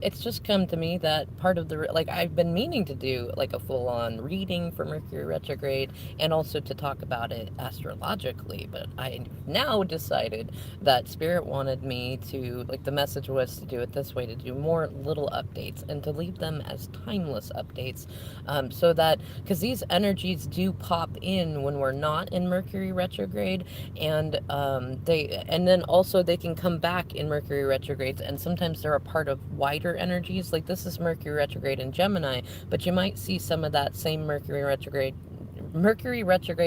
it's just come to me that part of the, like, I've been meaning to do like a full-on reading for Mercury retrograde, and also to talk about it astrologically, but I now decided that Spirit wanted me to, like, the message was to do it this way, to do more little updates and to leave them as timeless updates, so that, because these energies do pop in when we're not in Mercury retrograde, and and then also they can come back in Mercury retrogrades, and sometimes they're a part of wider energies. Like, this is Mercury retrograde in Gemini, but you might see some of that same Mercury retrograde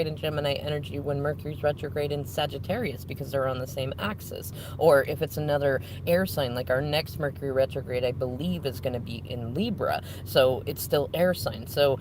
in Gemini energy when Mercury's retrograde in Sagittarius, because they're on the same axis. Or if it's another air sign, like our next Mercury retrograde, I believe, is going to be in Libra. So it's still air sign. So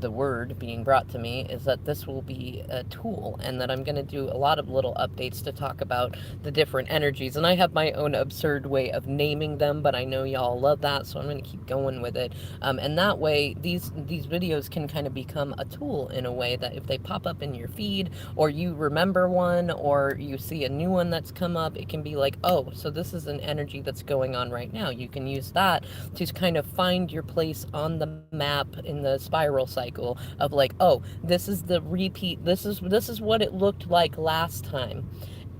the word being brought to me is that this will be a tool, and that I'm going to do a lot of little updates to talk about the different energies. And I have my own absurd way of naming them, but I know y'all love that, so I'm going to keep going with it. And that way, these videos can kind of become a tool in a way that if they pop up in your feed, or you remember one, or you see a new one that's come up, it can be like, oh, so this is an energy that's going on right now. You can use that to kind of find your place on the map in the spiral cycle of, like, oh, this is the repeat, this is what it looked like last time,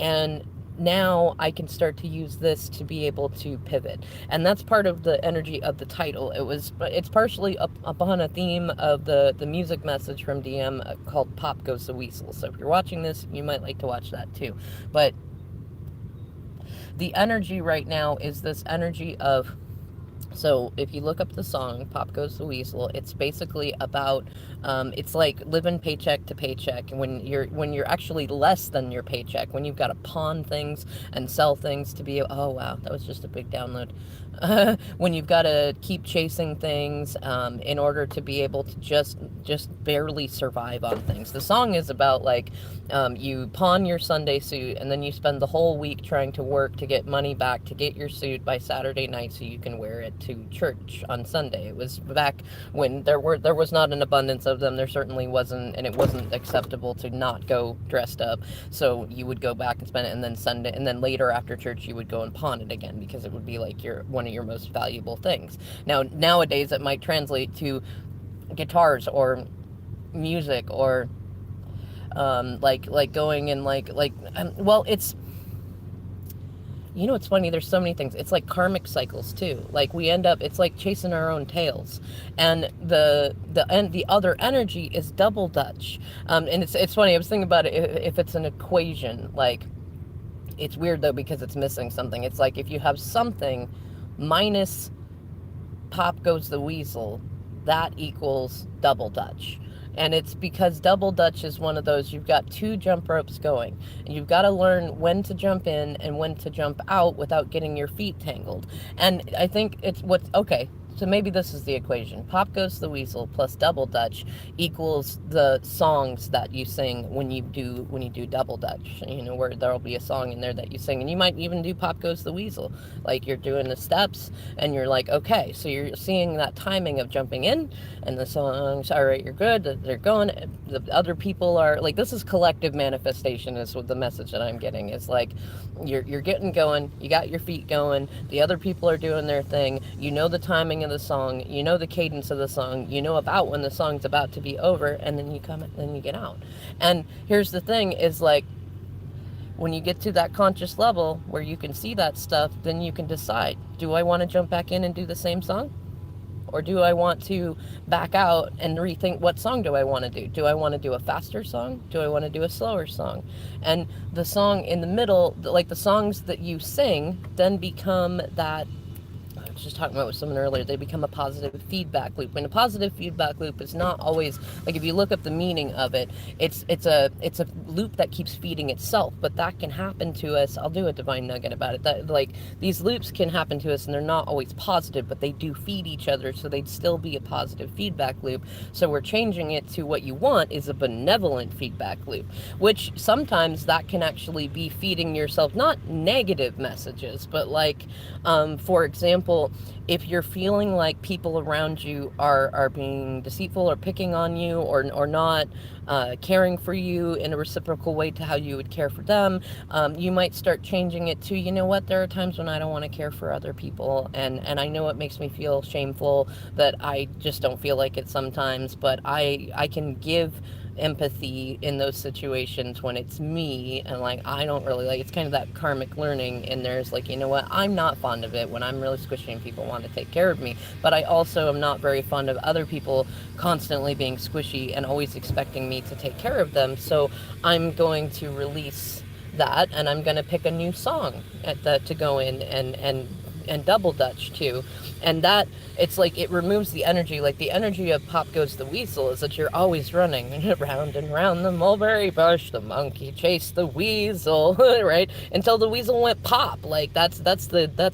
and now I can start to use this to be able to pivot. And that's part of the energy of the title. It's partially upon a theme of the music message from DM, called Pop Goes the Weasel. So if you're watching this, you might like to watch that too. But the energy right now is this energy of, so if you look up the song "Pop Goes the Weasel," it's basically about, it's like living paycheck to paycheck, and when you're actually less than your paycheck, when you've got to pawn things and sell things to be, oh wow, that was just a big download. When you've got to keep chasing things, in order to be able to just barely survive on things. The song is about, like, you pawn your Sunday suit, and then you spend the whole week trying to work to get money back to get your suit by Saturday night so you can wear it to church on Sunday. It was back when there was not an abundance of them. There certainly wasn't, and it wasn't acceptable to not go dressed up. So you would go back and spend it, and then Sunday, and then later after church you would go and pawn it again, because it would be like one of your most valuable things. Now nowadays it might translate to guitars or music, or like going and well, it's, it's funny, there's so many things. It's like karmic cycles too. Like, we end up, it's like chasing our own tails. And the other energy is double dutch. And it's funny, I was thinking about it, if it's an equation, like, it's weird though, because it's missing something. It's like, if you have something minus Pop Goes the Weasel, that equals double dutch. And it's because double dutch is one of those, you've got two jump ropes going, and you've got to learn when to jump in and when to jump out without getting your feet tangled. And I think it's okay. So maybe this is the equation. Pop Goes the Weasel plus double dutch equals the songs that you sing when you do double dutch. Where there'll be a song in there that you sing, and you might even do Pop Goes the Weasel. Like, you're doing the steps, and you're like, okay, so you're seeing that timing of jumping in, and the songs, all right, you're good, they're going. The other people are like, this is collective manifestation, is what the message that I'm getting is, like, you're getting going, you got your feet going, the other people are doing their thing, the timing of the song, the cadence of the song, about when the song's about to be over, and then then you get out. And here's the thing is, like, when you get to that conscious level where you can see that stuff, then you can decide, do I want to jump back in and do the same song? Or do I want to back out and rethink, what song do I want to do? Do I want to do a faster song? Do I want to do a slower song? And the song in the middle, like the songs that you sing, then become that, I was just talking about with someone earlier, they become a positive feedback loop. And a positive feedback loop is not always, like, if you look up the meaning of it, it's a loop that keeps feeding itself. But that can happen to us. I'll do a divine nugget about it. That, like, these loops can happen to us, and they're not always positive, but they do feed each other, so they'd still be a positive feedback loop. So we're changing it to what you want is a benevolent feedback loop, which sometimes that can actually be feeding yourself, not negative messages, but like, for example, if you're feeling like people around you are being deceitful or picking on you, or not caring for you in a reciprocal way to how you would care for them, you might start changing it to, you know what, there are times when I don't want to care for other people, and I know it makes me feel shameful that I just don't feel like it sometimes, but I can give empathy in those situations when it's me, and like I don't really like, it's kind of that karmic learning, and there's like, you know what, I'm not fond of it when I'm really squishy and people want to take care of me, but I also am not very fond of other people constantly being squishy and always expecting me to take care of them. So I'm going to release that, and I'm going to pick a new song at the, to go in and double dutch too. And that, it's like it removes the energy, like the energy of Pop Goes the Weasel is that you're always running round and round the mulberry bush, the monkey chased the weasel, right, until the weasel went pop. Like that's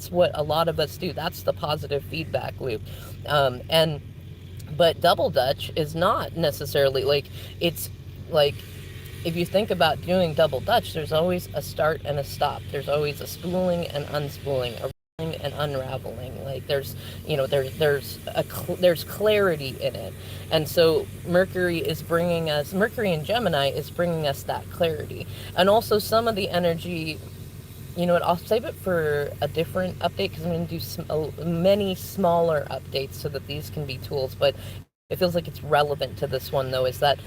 what a lot of us do. That's the positive feedback loop. And but double dutch is not necessarily like, it's like, if you think about doing double dutch, there's always a start and a stop. There's always a spooling and unspooling, a raveling and unraveling. Like there's, you know, there's clarity in it. And so Mercury and Gemini is bringing us that clarity. And also some of the energy, you know what, I'll save it for a different update, because I'm going to do many smaller updates so that these can be tools. But it feels like it's relevant to this one, though, is that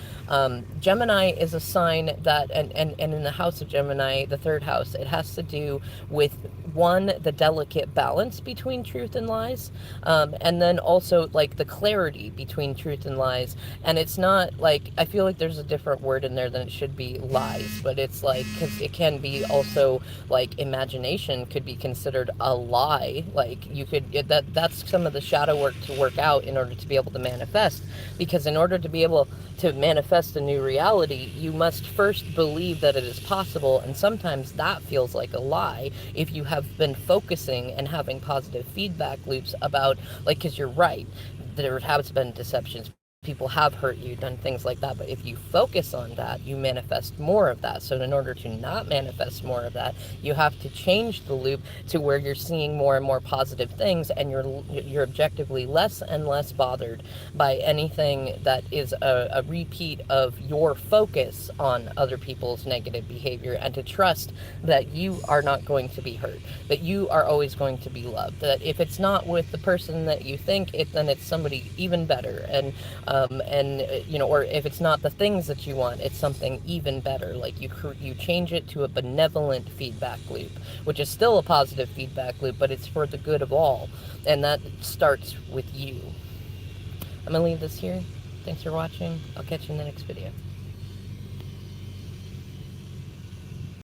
Gemini is a sign that, and in the house of Gemini, the third house, it has to do with, one, the delicate balance between truth and lies, and then also like the clarity between truth and lies. And it's not like, I feel like there's a different word in there than it should be lies, but it's like, because it can be also like imagination could be considered a lie. Like you could, that's some of the shadow work to work out in order to be able to manifest. Because in order to be able to manifest a new reality, you must first believe that it is possible, and sometimes that feels like a lie if you have been focusing and having positive feedback loops about, like, because you're right, there has been deceptions, people have hurt you, done things like that, but if you focus on that, you manifest more of that. So in order to not manifest more of that, you have to change the loop to where you're seeing more and more positive things, and you're objectively less and less bothered by anything that is a repeat of your focus on other people's negative behavior, and to trust that you are not going to be hurt, that you are always going to be loved, that if it's not with the person that you think it, then it's somebody even better. And you know, or if it's not the things that you want, it's something even better. Like you change it to a benevolent feedback loop, which is still a positive feedback loop, but it's for the good of all, and that starts with you. I'm gonna leave this here. Thanks for watching. I'll catch you in the next video.